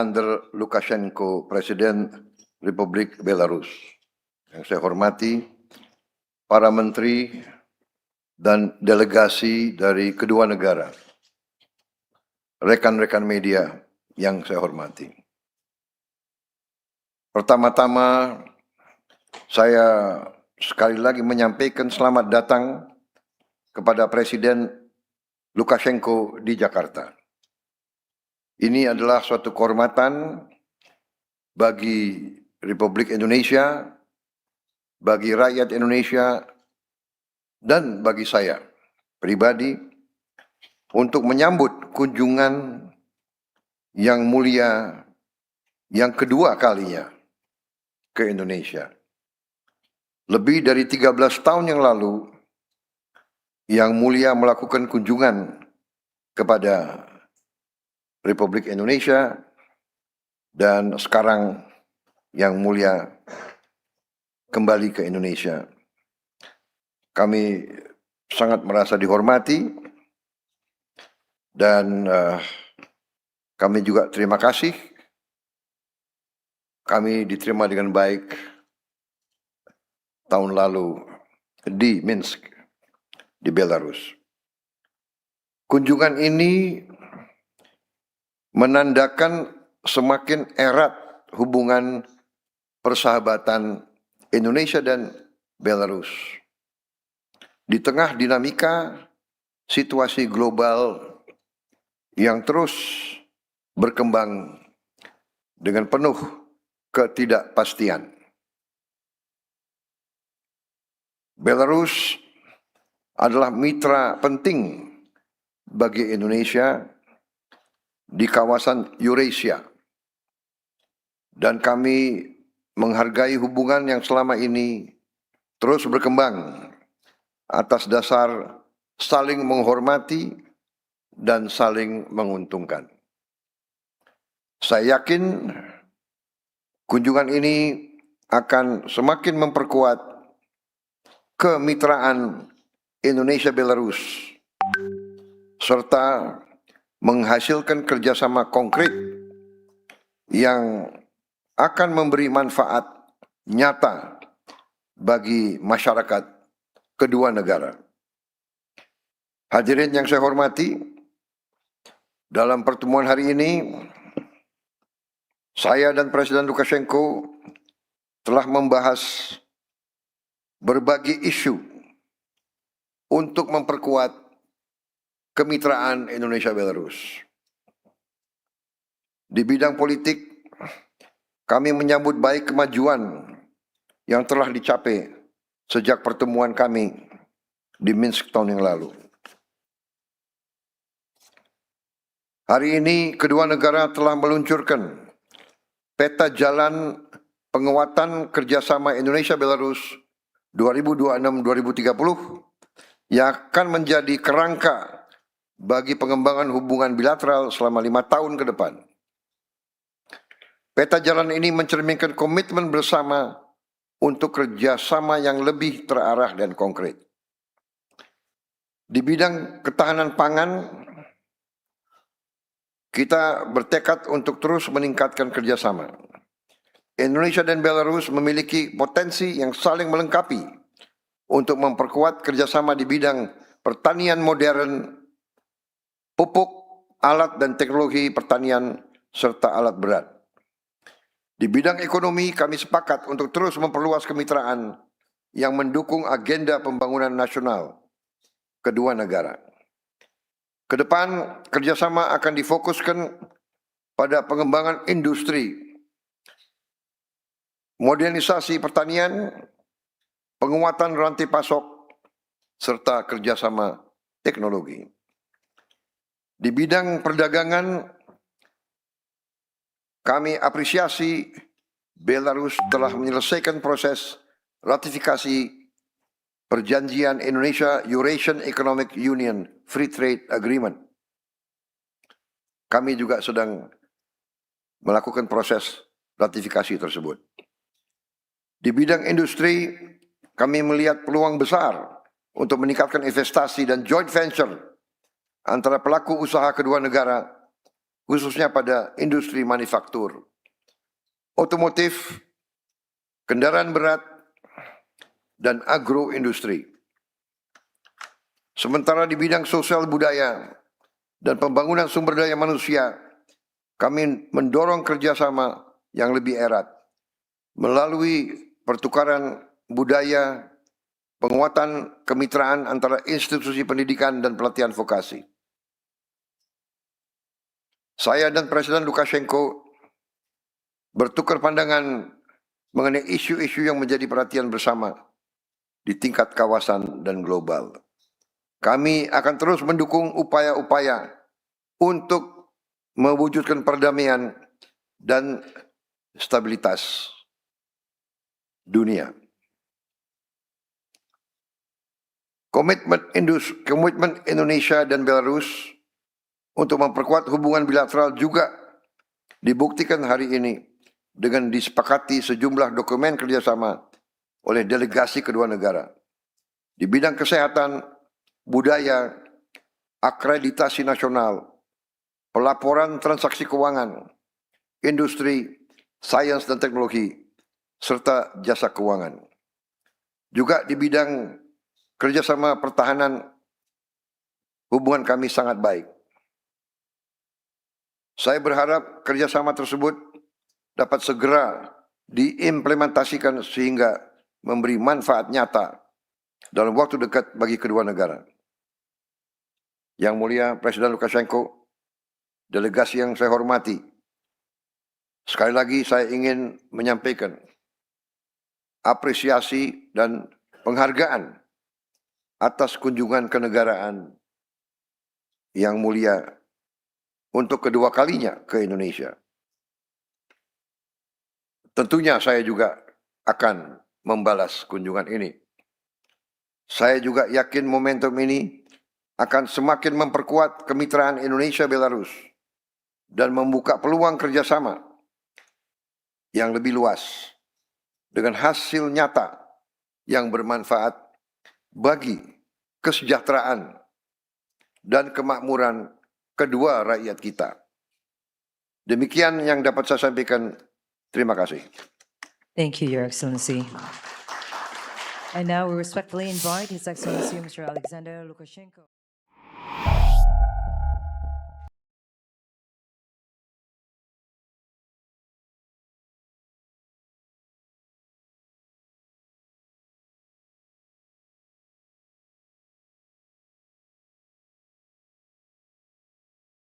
Alexander Lukashenko, Presiden Republik Belarus. Yang saya hormati, para menteri dan delegasi dari kedua negara, rekan-rekan media yang saya hormati. Pertama-tama, saya sekali lagi menyampaikan selamat datang kepada Presiden Lukashenko di Jakarta. Ini adalah suatu kehormatan bagi Republik Indonesia, bagi rakyat Indonesia, dan bagi saya pribadi untuk menyambut kunjungan yang mulia yang kedua kalinya ke Indonesia. Lebih dari 13 tahun yang lalu, Yang Mulia melakukan kunjungan kepada Republik Indonesia, dan sekarang Yang Mulia kembali ke Indonesia. Kami sangat merasa dihormati dan kami juga terima kasih. Kami diterima dengan baik tahun lalu di Minsk, di Belarus. Kunjungan ini menandakan semakin erat hubungan persahabatan Indonesia dan Belarus. Di tengah dinamika situasi global yang terus berkembang dengan penuh ketidakpastian. Belarus adalah mitra penting bagi Indonesia di kawasan Eurasia, dan kami menghargai hubungan yang selama ini terus berkembang atas dasar saling menghormati dan saling menguntungkan. Saya yakin kunjungan ini akan semakin memperkuat kemitraan Indonesia-Belarus serta menghasilkan kerjasama konkret yang akan memberi manfaat nyata bagi masyarakat kedua negara. Hadirin yang saya hormati, dalam pertemuan hari ini, saya dan Presiden Lukashenko telah membahas berbagai isu untuk memperkuat kemitraan Indonesia-Belarus. Di bidang politik, kami menyambut baik kemajuan yang telah dicapai sejak pertemuan kami di Minsk tahun yang lalu. Hari ini kedua negara telah meluncurkan peta jalan penguatan kerjasama Indonesia-Belarus 2026-2030 yang akan menjadi kerangka bagi pengembangan hubungan bilateral selama 5 tahun ke depan. Peta jalan ini mencerminkan komitmen bersama untuk kerjasama yang lebih terarah dan konkret. Di bidang ketahanan pangan, kita bertekad untuk terus meningkatkan kerjasama. Indonesia dan Belarus memiliki potensi yang saling melengkapi untuk memperkuat kerjasama di bidang pertanian modern, pupuk, alat dan teknologi pertanian, serta alat berat. Di bidang ekonomi, kami sepakat untuk terus memperluas kemitraan yang mendukung agenda pembangunan nasional kedua negara. Kedepan, kerjasama akan difokuskan pada pengembangan industri, modernisasi pertanian, penguatan rantai pasok, serta kerjasama teknologi. Di bidang perdagangan, kami apresiasi Belarus telah menyelesaikan proses ratifikasi Perjanjian Indonesia-Eurasian Economic Union Free Trade Agreement. Kami juga sedang melakukan proses ratifikasi tersebut. Di bidang industri, kami melihat peluang besar untuk meningkatkan investasi dan joint venture antara pelaku usaha kedua negara, khususnya pada industri manufaktur, otomotif, kendaraan berat, dan agroindustri. Sementara di bidang sosial budaya dan pembangunan sumber daya manusia, kami mendorong kerjasama yang lebih erat melalui pertukaran budaya, penguatan kemitraan antara institusi pendidikan dan pelatihan vokasi. Saya dan Presiden Lukashenko bertukar pandangan mengenai isu-isu yang menjadi perhatian bersama di tingkat kawasan dan global. Kami akan terus mendukung upaya-upaya untuk mewujudkan perdamaian dan stabilitas dunia. Komitmen Indonesia dan Belarus untuk memperkuat hubungan bilateral juga dibuktikan hari ini dengan disepakati sejumlah dokumen kerjasama oleh delegasi kedua negara di bidang kesehatan, budaya, akreditasi nasional, pelaporan transaksi keuangan, industri, sains dan teknologi, serta jasa keuangan. Juga di bidang kerjasama pertahanan, hubungan kami sangat baik. Saya berharap kerjasama tersebut dapat segera diimplementasikan sehingga memberi manfaat nyata dalam waktu dekat bagi kedua negara. Yang Mulia Presiden Lukashenko, delegasi yang saya hormati, sekali lagi saya ingin menyampaikan apresiasi dan penghargaan atas kunjungan kenegaraan yang mulia untuk kedua kalinya ke Indonesia. Tentunya saya juga akan membalas kunjungan ini. Saya juga yakin momentum ini akan semakin memperkuat kemitraan Indonesia-Belarus dan membuka peluang kerjasama yang lebih luas dengan hasil nyata yang bermanfaat bagi kesejahteraan dan kemakmuran kedua rakyat kita. Demikian yang dapat saya sampaikan. Terima kasih. Thank you, Your Excellency. And now we respectfully invite His Excellency Mr. Alexander Lukashenko.